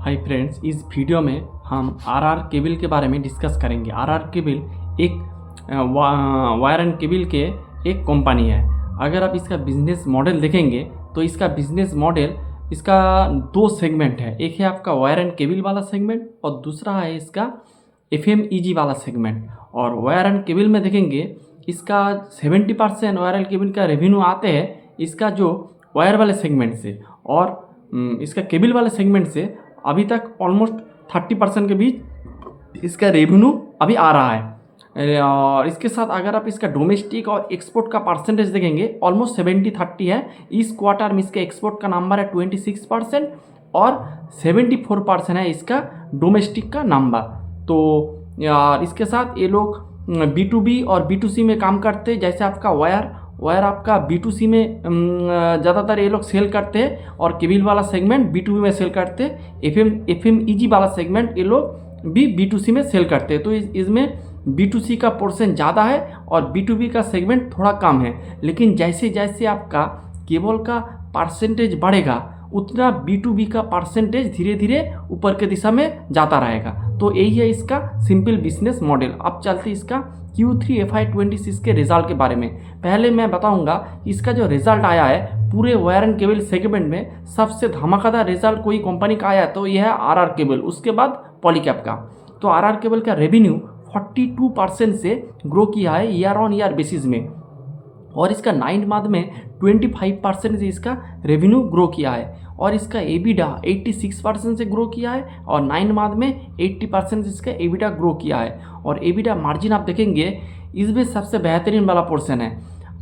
Hi friends, इस video में हम आरआर केबल के बारे में डिस्कस करेंगे। आरआर केबल एक वायर एंड केबल के एक कंपनी है। अगर आप इसका बिजनेस मॉडल देखेंगे तो इसका बिजनेस मॉडल इसका दो सेगमेंट है। एक है आपका वायर एंड केबल वाला सेगमेंट और दूसरा है इसका FMEG वाला सेगमेंट। और वायर एंड केबल में देखेंगे इसका 70% वायर एंड केबल का रेवेन्यू आते हैं इसका जो वायर वाले सेगमेंट से, और इसका केबल वाले सेगमेंट से अभी तक ऑलमोस्ट 30% के बीच इसका रेवेन्यू अभी आ रहा है। और इसके साथ अगर आप इसका डोमेस्टिक और एक्सपोर्ट का परसेंटेज देखेंगे ऑलमोस्ट 70-30 है। इस क्वार्टर में इसका एक्सपोर्ट का नंबर है 26% और 74% है इसका डोमेस्टिक का नंबर। तो यार इसके साथ ये लोग B2B और B2C में काम करते हैं। जैसे आपका वायर आपका B2C में ज़्यादातर ये लोग सेल करते हैं और केबल वाला सेगमेंट B2B में सेल करते हैं। FMEG वाला सेगमेंट ये लोग भी B2C में सेल करते हैं। तो इसमें B2C का पोर्शन ज़्यादा है और B2B का सेगमेंट थोड़ा कम है। लेकिन जैसे जैसे आपका केबल का परसेंटेज बढ़ेगा उतना B2B का परसेंटेज धीरे धीरे ऊपर के दिशा में जाता रहेगा। तो यही है इसका सिंपल बिजनेस मॉडल। अब चलते इसका Q3 FY26 के रिजल्ट के बारे में। पहले मैं बताऊंगा इसका जो रिजल्ट आया है पूरे वायर एंड केबल सेगमेंट में सबसे धमाकेदार रिजल्ट कोई कंपनी का आया है तो यह है आरआर केबल, उसके बाद पॉलीकैब का। तो आरआर केबल का रेवेन्यू 42% से ग्रो किया है ईयर ऑन ईयर बेसिस में, और इसका 9 मंथ में 25% से इसका रेवेन्यू ग्रो किया है। और इसका एबिडा 86% से ग्रो किया है और 9 मंथ में 80% से इसका एबिडा ग्रो किया है। और एबिडा मार्जिन आप देखेंगे इसमें सबसे बेहतरीन वाला पोर्शन है।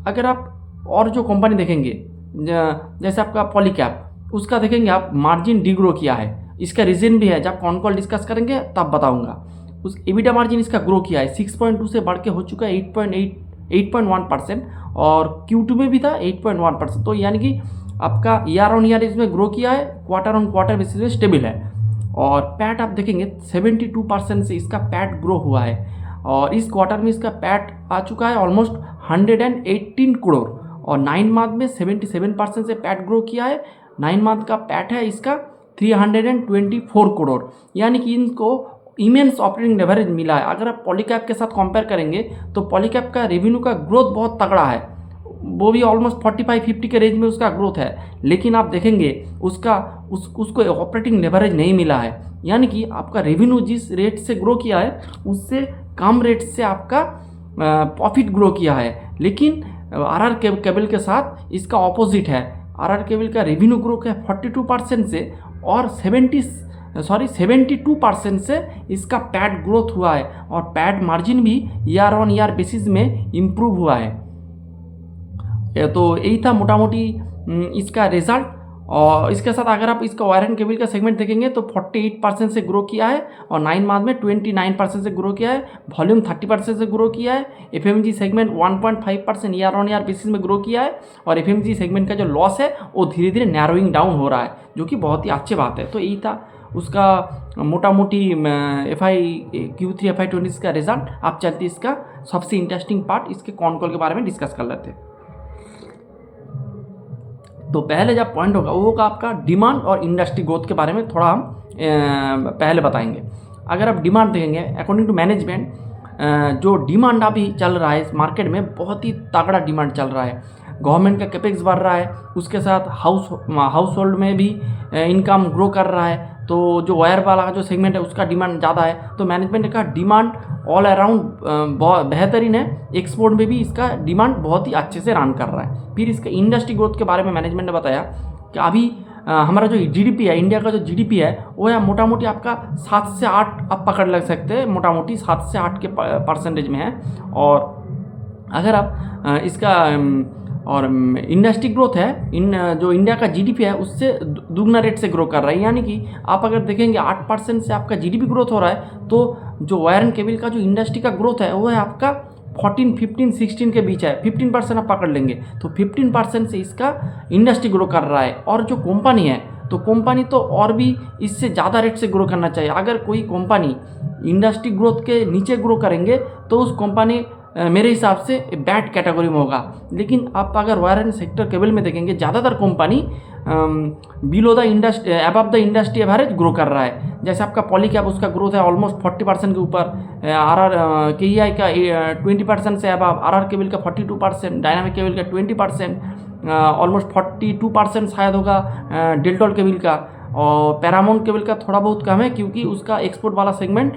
अगर आप और जो कंपनी देखेंगे जैसे आपका पॉलीकैब, उसका देखेंगे आप मार्जिन डिग्रो किया है। इसका रीज़न भी है, जब कॉन कॉल डिस्कस करेंगे तब बताऊंगा। उस एबिडा मार्जिन इसका ग्रो किया है 6.2 से बढ़ के हो चुका है 8.1%, और Q2 में भी था 8.1%। तो यानी कि आपका ईयर ऑन ईयर इसमें ग्रो किया है, क्वार्टर ऑन क्वार्टर बेसिस में स्टेबल है। और पैट आप देखेंगे 72% से इसका पैट ग्रो हुआ है, और इस क्वार्टर में इसका पैट आ चुका है ऑलमोस्ट 118 करोड़, और 9 मंथ में 77% से पैट ग्रो किया है। 9 मंथ का पैट है इसका 324 करोड़, यानी कि इनको इमेंस ऑपरेटिंग लेवरेज मिला है। अगर आप पॉलीकैब के साथ कंपेयर करेंगे तो पॉलीकैब का रेवेन्यू का ग्रोथ बहुत तगड़ा है, वो भी ऑलमोस्ट 45-50 के रेंज में उसका ग्रोथ है। लेकिन आप देखेंगे उसको ऑपरेटिंग लेवरेज नहीं मिला है, यानी कि आपका रेवेन्यू जिस रेट से ग्रो किया है उससे कम रेट से आपका प्रॉफिट ग्रो किया है। लेकिन आरआर केबल के साथ इसका ऑपोजिट है। आरआर केबल का रेवेन्यू ग्रो किया 42% से, और 72% से इसका पैट ग्रोथ हुआ है, और पैट मार्जिन भी ईयर ऑन ईयर बेसिस में इम्प्रूव हुआ है। तो यही था मोटा मोटी इसका रिजल्ट। और इसके साथ अगर आप इसका वायर एंड केबल का सेगमेंट देखेंगे तो 48% से ग्रो किया है, और 9 मंथ में 29% से ग्रो किया है। वॉल्यूम 30% से ग्रो किया है। FMG segment 1.5% year on year basis में ग्रो किया है, और FMG सेगमेंट का जो लॉस है वो धीरे धीरे नैरोइंग डाउन हो रहा है, जो कि बहुत ही अच्छी बात है। तो यही था उसका मोटा मोटी Q3 FY26 का रिजल्ट। आप चलते इसका सबसे इंटरेस्टिंग पार्ट इसके कॉन कॉल के बारे में डिस्कस कर लेते हैं। तो पहले जब पॉइंट होगा वो होगा आपका डिमांड और इंडस्ट्री ग्रोथ के बारे में थोड़ा हम पहले बताएंगे। अगर आप डिमांड देखेंगे अकॉर्डिंग टू मैनेजमेंट, जो डिमांड अभी चल रहा है इस मार्केट में बहुत ही तगड़ा डिमांड चल रहा है। गवर्नमेंट का कैपेक्स बढ़ रहा है, उसके साथ हाउस होल्ड में भी इनकम ग्रो कर रहा है। तो जो वायर वाला जो सेगमेंट है उसका डिमांड ज़्यादा है। तो मैनेजमेंट का डिमांड ऑल अराउंड बहुत बेहतरीन है। एक्सपोर्ट में भी इसका डिमांड बहुत ही अच्छे से रन कर रहा है। फिर इसका इंडस्ट्री ग्रोथ के बारे में मैनेजमेंट ने बताया कि अभी हमारा जो GDP है, इंडिया का जो GDP है वो है मोटा मोटी आपका 7 से 8 आप पकड़ लग सकते हैं, मोटा मोटी 7 से 8 के परसेंटेज में है। और अगर आप इसका और इंडस्ट्री ग्रोथ है जो इंडिया का GDP है उससे दुगना रेट से ग्रो कर रहा है। यानी कि आप अगर देखेंगे 8% से आपका GDP ग्रोथ हो रहा है, तो जो वायर एंड केबल का जो इंडस्ट्री का ग्रोथ है वो है आपका 14, 15, 16 के बीच है। 15% आप पकड़ लेंगे तो 15% से इसका इंडस्ट्री ग्रो कर रहा है। और जो कंपनी है तो कंपनी तो और भी इससे ज़्यादा रेट से ग्रो करना चाहिए। अगर कोई कंपनी इंडस्ट्री ग्रोथ के नीचे ग्रो करेंगे तो उस कंपनी मेरे हिसाब से बैड कैटेगरी में होगा। लेकिन आप अगर वायर एंड सेक्टर केबल में देखेंगे ज़्यादातर company below the industry above the industry average grow कर रहा है। जैसे आपका पॉलीकैब उसका ग्रोथ है ऑलमोस्ट 40% के ऊपर, KEI का 20% से अबव, RR केबल का 42%, डायनामिक केबल का 20%, ऑलमोस्ट 42% शायद होगा डेल्टॉल केबल का, और पैरामाउंट केबल का थोड़ा बहुत कम है क्योंकि उसका एक्सपोर्ट वाला सेगमेंट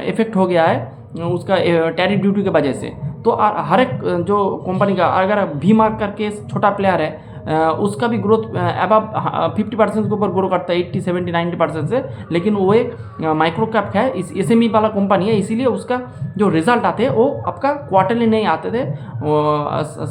इफेक्ट हो गया है उसका टैरिफ ड्यूटी की वजह से। तो हर एक जो कंपनी का, अगर वी मार्क करके छोटा प्लेयर है उसका भी ग्रोथ अबव 50% के ऊपर ग्रो करता है, 80, 70, 90% से, लेकिन वो एक माइक्रो कैप है, इस SME वाला कंपनी है, इसीलिए उसका जो रिजल्ट आते हैं वो आपका क्वार्टरली नहीं आते थे,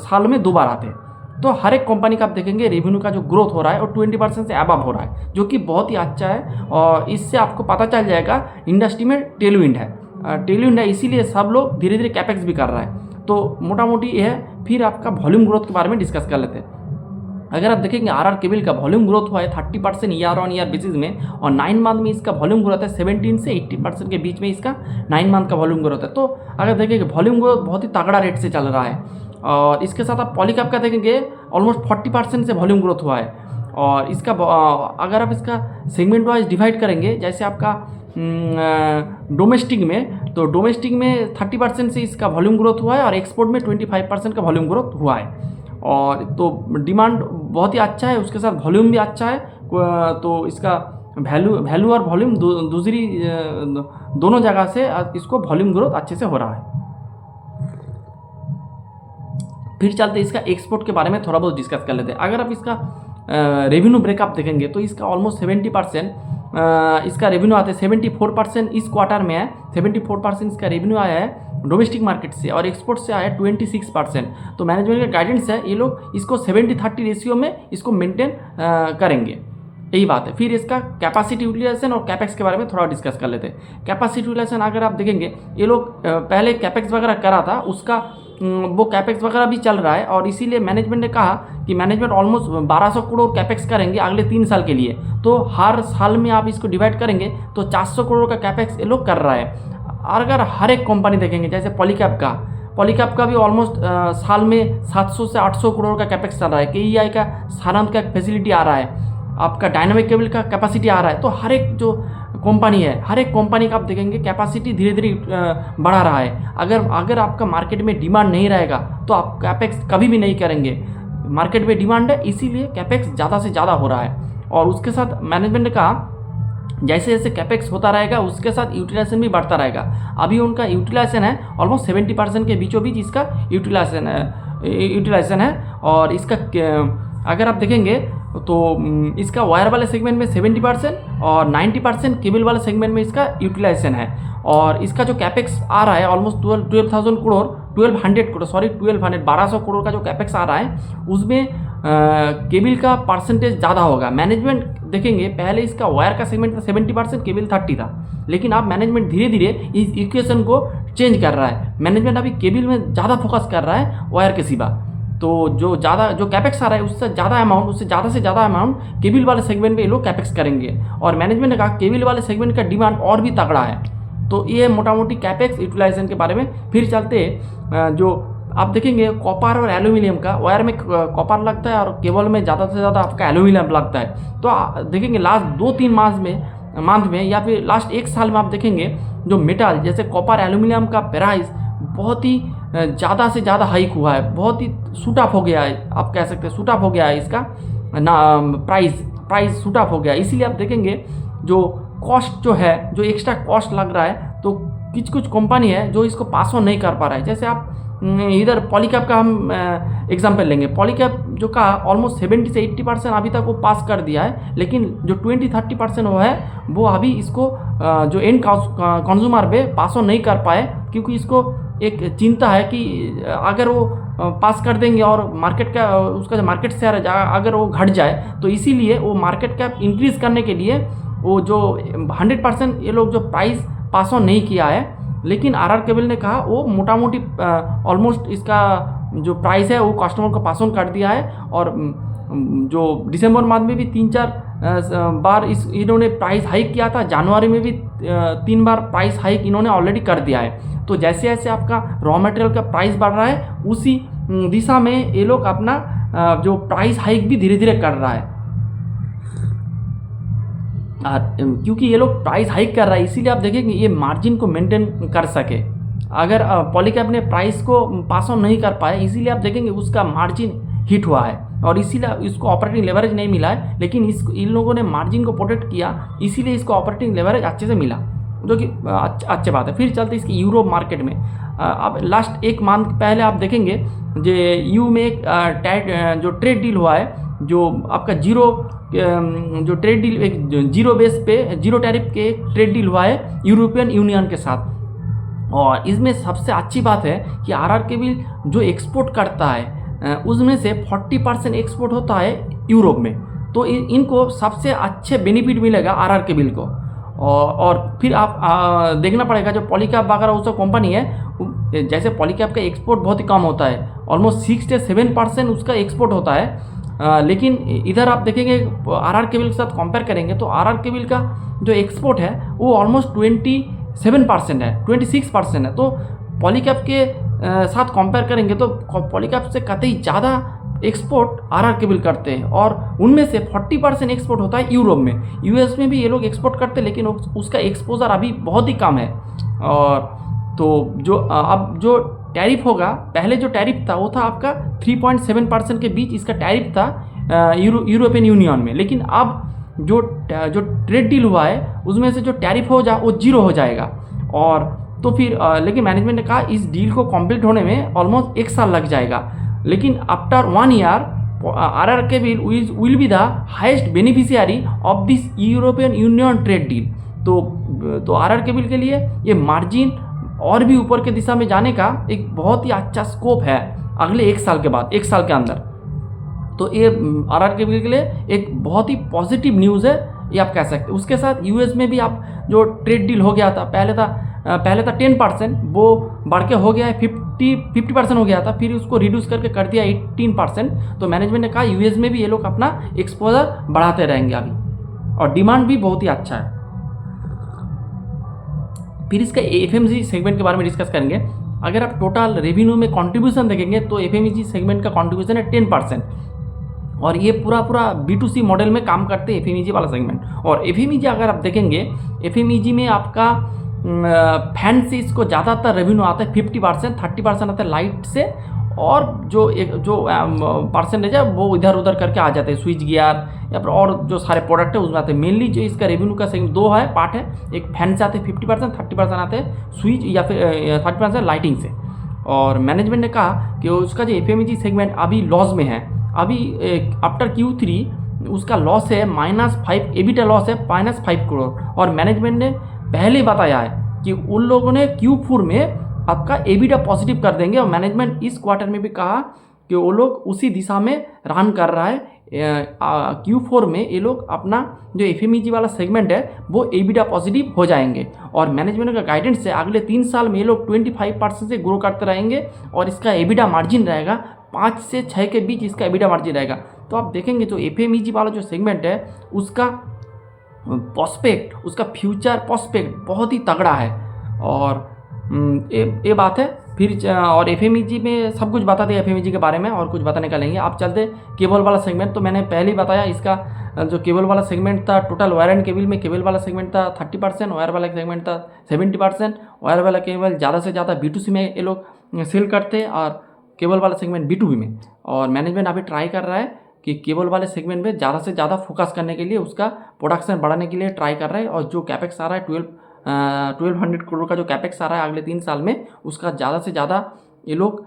साल में 2 बार आते हैं। तो हर एक कंपनी का आप देखेंगे रेवेन्यू का जो ग्रोथ हो रहा है वो 20% से अबव हो रहा है, जो कि बहुत ही अच्छा है, और इससे आपको पता चल जाएगा इंडस्ट्री में टेलविंड है, इसीलिए सब लोग धीरे धीरे कैपेक्स भी कर रहा है। तो मोटा मोटी ये है। फिर आपका वॉल्यूम ग्रोथ के बारे में डिस्कस कर लेते हैं। अगर आप देखेंगे RR केबल का वॉल्यूम ग्रोथ हुआ है 30% ईयर ऑन ईयर बेसिस में, और 9 मंथ में इसका वॉल्यूम ग्रोथ है 17 से 18% के बीच में इसका 9 मंथ का वॉल्यूम ग्रोथ है। तो अगर देखेंगे वॉल्यूम ग्रोथ बहुत ही तगड़ा रेट से चल रहा है। और इसके साथ आप पॉलीकैब का देखेंगे ऑलमोस्ट 40% से वॉल्यूम ग्रोथ हुआ है। और इसका अगर आप इसका सेगमेंट वाइज डिवाइड करेंगे, जैसे आपका डोमेस्टिक में, तो डोमेस्टिक में 30% से इसका वॉल्यूम ग्रोथ हुआ है, और एक्सपोर्ट में 25% का वॉल्यूम ग्रोथ हुआ है। और तो डिमांड बहुत ही अच्छा है, उसके साथ वॉल्यूम भी अच्छा है। तो इसका वैल्यू और वॉल्यूम दोनों जगह से इसको वॉल्यूम ग्रोथ अच्छे से हो रहा है। फिर चलते इसका एक्सपोर्ट के बारे में थोड़ा बहुत डिस्कस कर लेते हैं। अगर आप इसका रेवेन्यू ब्रेकअप देखेंगे तो इसका ऑलमोस्ट 70% इसका रेवेन्यू आता है, 74% इस क्वार्टर में है, 74% इसका रेवेन्यू आया है डोमेस्टिक मार्केट से, और एक्सपोर्ट से आया है 26%। तो मैनेजमेंट का गाइडेंस है ये लोग इसको 70-30 रेशियो में इसको मेंटेन करेंगे, यही बात है। फिर इसका कैपेसिटी यूटिलाइजेशन और कैपेक्स के बारे में थोड़ा डिस्कस कर लेते हैं। कैपेसिटी यूटिलाइजेशन अगर आप देखेंगे, ये लोग पहले कैपेक्स वगैरह करा था, उसका वो कैपेक्स वगैरह भी चल रहा है, और इसीलिए मैनेजमेंट ने कहा कि मैनेजमेंट ऑलमोस्ट 1200 करोड़ कैपेक्स करेंगे अगले 3 साल के लिए। तो हर साल में आप इसको डिवाइड करेंगे तो 400 करोड़ का कैपेक्स ये लोग कर रहा है। और अगर हर एक कंपनी देखेंगे, जैसे पॉलीकैब का भी ऑलमोस्ट साल में 700 से 800 करोड़ का कैपेक्स चल रहा है। KEI का सारंत का फैसिलिटी आ रहा है, आपका डायनामिक केबल का कैपेसिटी आ रहा है। तो हर एक जो कंपनी है, हर एक कंपनी का आप देखेंगे कैपेसिटी धीरे धीरे बढ़ा रहा है। अगर आपका मार्केट में डिमांड नहीं रहेगा तो आप कैपेक्स कभी भी नहीं करेंगे। मार्केट में डिमांड है, इसीलिए कैपेक्स ज़्यादा से ज़्यादा हो रहा है। और उसके साथ मैनेजमेंट ने कहा जैसे जैसे कैपेक्स होता रहेगा उसके साथ यूटिलाइजेशन भी बढ़ता रहेगा। अभी उनका यूटिलाइजेशन है ऑलमोस्ट 70% के बीचों बीच इसका यूटिलाइजेशन है। और इसका अगर आप देखेंगे तो इसका वायर वाले सेगमेंट में 70% और 90% केबल वाले सेगमेंट में इसका यूटिलाइजेशन है। और इसका जो कैपेक्स आ रहा है ऑलमोस्ट 1200 करोड़ का जो कैपेक्स आ रहा है, उसमें केबल का परसेंटेज ज़्यादा होगा। मैनेजमेंट देखेंगे पहले इसका वायर का सेगमेंट था 70%, केबल 30 था, लेकिन अब मैनेजमेंट धीरे धीरे इस इक्वेशन को चेंज कर रहा है। मैनेजमेंट अभी केबल में ज़्यादा फोकस कर रहा है वायर के सिवा। तो जो कैपेक्स आ रहा है उससे ज़्यादा से ज़्यादा अमाउंट केबल वाले सेगमेंट में ये लोग कैपेक्स करेंगे। और मैनेजमेंट ने कहा केबल वाले सेगमेंट का डिमांड और भी तगड़ा है। तो ये मोटा मोटी कैपेक्स यूटिलाइजेशन के बारे में। फिर चलते जो आप देखेंगे कॉपर और एल्यूमिनियम का, वायर में कॉपर लगता है और केबल में ज़्यादा से ज़्यादा आपका एल्यूमिनियम लगता है। तो देखेंगे लास्ट 2-3 मंथ में या फिर लास्ट 1 साल में आप देखेंगे जो मेटल जैसे कॉपर एल्यूमिनियम का प्राइस बहुत ही ज़्यादा से ज़्यादा हाइक हुआ है, बहुत ही शूट अप हो गया है, आप कह सकते हैं शूट अप हो गया है इसका ना प्राइस शूट अप हो गया। इसीलिए आप देखेंगे जो कॉस्ट जो है, जो एक्स्ट्रा कॉस्ट लग रहा है, तो कुछ कंपनी है जो इसको पास ऑन नहीं कर पा रहा है। जैसे आप इधर पॉलीकैब का हम एग्जांपल लेंगे। पॉलीकैब जो का ऑलमोस्ट 70 से 80% अभी तक वो पास कर दिया है, लेकिन जो 20-30% वो है वो अभी इसको जो एंड कंज्यूमर पे पास ऑन नहीं कर पाए, क्योंकि इसको एक चिंता है कि अगर वो पास कर देंगे और मार्केट का उसका जो मार्केट शेयर अगर वो घट जाए, तो इसीलिए वो मार्केट कैप इंक्रीज़ करने के लिए वो जो 100% ये लोग जो प्राइस पास ऑन नहीं किया है। लेकिन RR केबल ने कहा वो मोटा मोटी ऑलमोस्ट इसका जो प्राइस है वो कस्टमर को पास ऑन कर दिया है। और जो दिसंबर मंथ में भी 3-4 बार इन्होंने प्राइस हाइक किया था, जनवरी में भी 3 बार प्राइस हाइक इन्होंने ऑलरेडी कर दिया है। तो जैसे जैसे आपका रॉ मटेरियल का प्राइस बढ़ रहा है, उसी दिशा में ये लोग अपना जो प्राइस हाइक भी धीरे धीरे कर रहा है। क्योंकि ये लोग प्राइस हाइक कर रहा है, इसीलिए आप देखेंगे ये मार्जिन को मेंटेन कर सके। अगर पॉलीकैब ने प्राइस को पास ऑन नहीं कर पाए, इसीलिए आप देखेंगे उसका मार्जिन हिट हुआ है और इसीलिए इसको ऑपरेटिंग लेवरेज नहीं मिला है। लेकिन इन लोगों ने मार्जिन को प्रोटेक्ट किया, इसीलिए इसको ऑपरेटिंग लेवरेज अच्छे से मिला, जो कि अच्छी बात है। फिर चलते इसकी यूरोप मार्केट में। अब लास्ट एक मंथ पहले आप देखेंगे जो यू में एक जो ट्रेड डील हुआ है, जो आपका जो ट्रेड डील एक जीरो बेस पे जीरो टैरिफ के एक ट्रेड डील हुआ है यूरोपियन यूनियन के साथ। और इसमें सबसे अच्छी बात है कि आरआर केबल जो एक्सपोर्ट करता है उसमें से 40% एक्सपोर्ट होता है यूरोप में। तो इनको सबसे अच्छे बेनिफिट मिलेगा आरआर केबल को। और फिर आप देखना पड़ेगा जो पॉलीकैब वगैरह वो सब कंपनी है, जैसे पॉलीकैब का एक्सपोर्ट बहुत ही कम होता है, ऑलमोस्ट 6 से 7% उसका एक्सपोर्ट होता है। लेकिन इधर आप देखेंगे आरआर केबल के साथ कंपेयर करेंगे तो आरआर केबल का जो एक्सपोर्ट है वो ऑलमोस्ट 27% है, 26% है। तो पॉलीकैब के साथ कंपेयर करेंगे तो पॉलीकैब से कतई ज़्यादा एक्सपोर्ट आरआर केबल करते हैं, और उनमें से 40% एक्सपोर्ट होता है यूरोप में। यूएस में भी ये लोग एक्सपोर्ट करते हैं, लेकिन उसका एक्सपोजर अभी बहुत ही कम है। और तो जो अब जो टैरिफ होगा, पहले जो टैरिफ था वो था आपका 3.7% के बीच इसका टैरिफ था यूरोपियन यूनियन में। लेकिन अब जो ट्रेड डील हुआ है उसमें से जो टैरिफ वो 0 हो जाएगा। और तो फिर लेकिन मैनेजमेंट ने कहा इस डील को कंप्लीट होने में ऑलमोस्ट 1 साल लग जाएगा। लेकिन after 1 year RR cable will be the highest beneficiary of this European union trade deal. तो आरआर केबल के लिए ये मार्जिन और भी ऊपर के दिशा में जाने का एक बहुत ही अच्छा स्कोप है अगले 1 साल के बाद, 1 साल के अंदर। तो ये आरआर केबल के लिए एक बहुत ही पॉजिटिव न्यूज़ है, ये आप कह सकते हैं। उसके साथ यूएस में भी आप जो ट्रेड डील हो गया था, पहले था 10%, वो बढ़ के हो गया है 50% हो गया था, फिर उसको रिड्यूस करके कर दिया 18%। तो मैनेजमेंट ने कहा यूएस में भी ये लोग अपना एक्सपोजर बढ़ाते रहेंगे अभी, और डिमांड भी बहुत ही अच्छा है। फिर इसका एफएमजी सेगमेंट के बारे में डिस्कस करेंगे। अगर आप टोटल रेवेन्यू में कंट्रीब्यूशन देखेंगे तो एफएमजी सेगमेंट का कंट्रीब्यूशन है 10%, और ये पूरा B2C मॉडल में काम करते हैं एफएमईजी वाला सेगमेंट। और एफएमईजी अगर आप देखेंगे, एफएमईजी में आपका फैन से इसको ज़्यादातर रेवेन्यू आता है 50%, 30% आता है लाइट से, और जो परसेंटेज है वो इधर उधर करके आ जाते हैं स्विच गियर या फिर और जो सारे प्रोडक्ट है उसमें आते हैं। मेनली जो इसका रेवेन्यू का सेगमेंट 2 है पार्ट है, एक फैन से आते हैं 50%, 30% आते हैं स्विच या फिर 30% लाइटिंग से। और मैनेजमेंट ने कहा कि उसका जो एफएमईजी सेगमेंट अभी लॉस में है, अभी आफ्टर Q3 उसका लॉस है -5, एबिटा लॉस है -5 करोड़। और मैनेजमेंट ने पहले ही बताया है कि उन लोगों ने Q4 में आपका एबिटा पॉजिटिव कर देंगे, और मैनेजमेंट इस क्वार्टर में भी कहा कि वो लोग उसी दिशा में रन कर रहा है। Q4 में ये लोग अपना जो एफएमईजी वाला सेगमेंट है वो एबिटा पॉजिटिव हो जाएंगे। और मैनेजमेंट का गाइडेंस है अगले 3 साल में ये लोग 25% से ग्रो करते रहेंगे, और इसका एबिटा मार्जिन रहेगा 5 से 6 के बीच इसका एबिटा मार्जिन रहेगा। तो आप देखेंगे जो एफएमईजी वाला जो सेगमेंट है उसका प्रोस्पेक्ट, उसका फ्यूचर प्रोस्पेक्ट बहुत ही तगड़ा है। और ये बात है। फिर और एफएमईजी में सब कुछ बता दिया एफएमईजी के बारे में, और कुछ बताने का लेंगे। आप चलते केबल वाला सेगमेंट। तो मैंने पहले ही बताया इसका जो केबल वाला सेगमेंट था, टोटल वायर एंड केबल में केबल वाला सेगमेंट था 30%, वायर वाला सेगमेंट था 70%। वायर वाला केबल ज़्यादा से ज़्यादा B2C में ये लोग सेल करते हैं, और केबल वाला सेगमेंट B2B में। और मैनेजमेंट अभी ट्राई कर रहा है कि केबल वाले सेगमेंट में ज़्यादा से ज़्यादा फोकस करने के लिए, उसका प्रोडक्शन बढ़ाने के लिए ट्राई कर रहा है। और जो कैपेक्स आ रहा है 1200 करोड़ का जो कैपेक्स आ रहा है अगले 3 साल में, उसका ज़्यादा से ज़्यादा ये लोग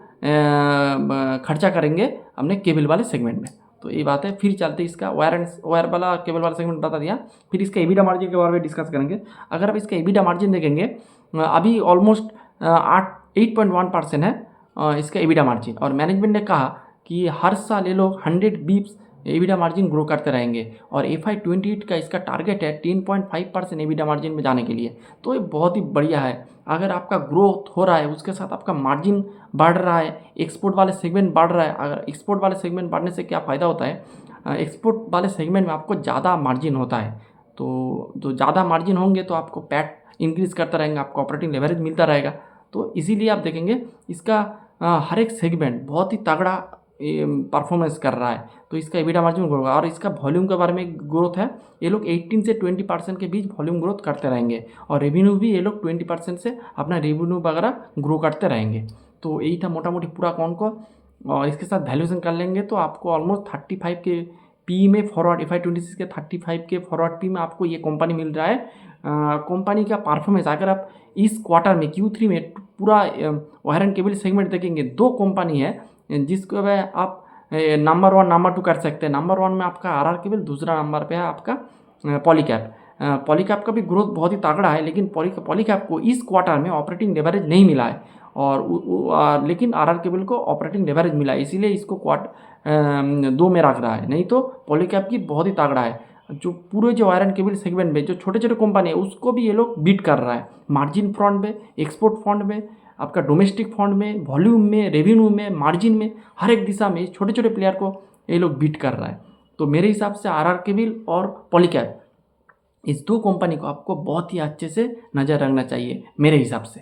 खर्चा करेंगे अपने केबल वाले सेगमेंट में। तो ये बात है। फिर चलते इसका वायर वाला केबल वाला सेगमेंट बता दिया। फिर इसका एबिटा मार्जिन के बारे में डिस्कस करेंगे। अगर आप इसका एबिटा मार्जिन देखेंगे अभी ऑलमोस्ट 8.1% है इसका एबिटा मार्जिन। और मैनेजमेंट ने कहा कि हर साल ये लोग 100 बीप्स एबिटा मार्जिन ग्रो करते रहेंगे, और FY28 का इसका टारगेट है 10.5% एबिटा मार्जिन में जाने के लिए। तो ये बहुत ही बढ़िया है। अगर आपका ग्रोथ हो रहा है उसके साथ आपका मार्जिन बढ़ रहा है, एक्सपोर्ट वाले सेगमेंट बढ़ रहा है। अगर एक्सपोर्ट वाले सेगमेंट बढ़ने से क्या फ़ायदा होता है, एक्सपोर्ट वाले सेगमेंट में आपको ज़्यादा मार्जिन होता है। तो ज़्यादा मार्जिन होंगे तो आपको पैट इंक्रीज़ करता रहेगा, आपको ऑपरेटिंग लेवरेज मिलता रहेगा। तो इसीलिए आप देखेंगे इसका हर एक सेगमेंट बहुत ही तगड़ा परफॉर्मेंस कर रहा है, तो इसका एबिटा मार्जिन ग्रो होगा। और इसका वॉल्यूम के बारे में ग्रोथ है, ये लोग 18 से 20% के बीच वॉल्यूम ग्रोथ करते रहेंगे, और रेवेन्यू भी ये लोग 20% से अपना रेवेन्यू वगैरह ग्रो करते रहेंगे। तो यही था मोटा मोटी पूरा कौन को, और इसके साथ वैल्यूएशन कर लेंगे तो आपको ऑलमोस्ट 35 के पी में फॉरवर्ड FY26 के 35 के फॉरवर्ड पी में आपको ये कंपनी मिल रहा है। कंपनी का परफॉर्मेंस अगर आप इस क्वार्टर में Q3 में पूरा वायर एंड केबल सेगमेंट देखेंगे, दो कंपनी है जिसको वह आप नंबर 1 नंबर 2 कर सकते हैं। नंबर 1 में आपका RR केबल, दूसरा नंबर पे है आपका पॉलीकैब। पॉलीकैब का भी ग्रोथ बहुत ही तगड़ा है, लेकिन पॉलीकैब को इस क्वार्टर में ऑपरेटिंग लेवरेज नहीं मिला है, और लेकिन RR केबल को ऑपरेटिंग लेवरेज मिला है, इसीलिए इसको क्वार्टर 2 में रख रहा है। नहीं तो पॉलीकैब की बहुत ही तगड़ा है, जो पूरे जो वायर एंड केबल सेगमेंट में जो छोटे छोटे कंपनी है उसको भी ये लोग बीट कर रहा है, मार्जिन फ्रंट में, एक्सपोर्ट फ्रंट में, आपका डोमेस्टिक फंड में, वॉल्यूम में, रेवेन्यू में, मार्जिन में, हर एक दिशा में छोटे छोटे प्लेयर को ये लोग बीट कर रहा है। तो मेरे हिसाब से RR केबल और पॉलीकैब, इस दो कंपनी को आपको बहुत ही अच्छे से नज़र रखना चाहिए मेरे हिसाब से।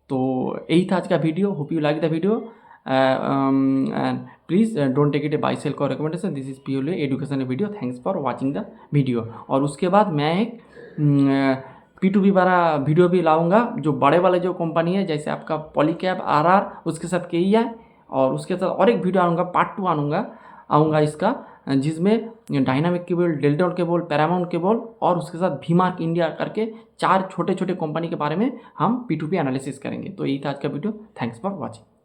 तो यही था आज का video. Hope you like the video and please don't take it a buy sell का recommendation, this is purely educational video. Thanks for watching the video. और उसके बाद मैं एक P2P वाला वीडियो भी लाऊंगा, जो बड़े वाले जो कंपनी है जैसे आपका पॉलीकैब, RR, उसके साथ KEI, और उसके साथ और एक वीडियो आऊँगा, पार्ट 2 आऊँगा इसका, जिसमें dynamic cable, Dalton cable, Paramount cable और उसके साथ V-Mark इंडिया करके 4 छोटे छोटे कंपनी के बारे में हम P2P एनालिसिस करेंगे। तो यही था आज का वीडियो। Thanks for watching.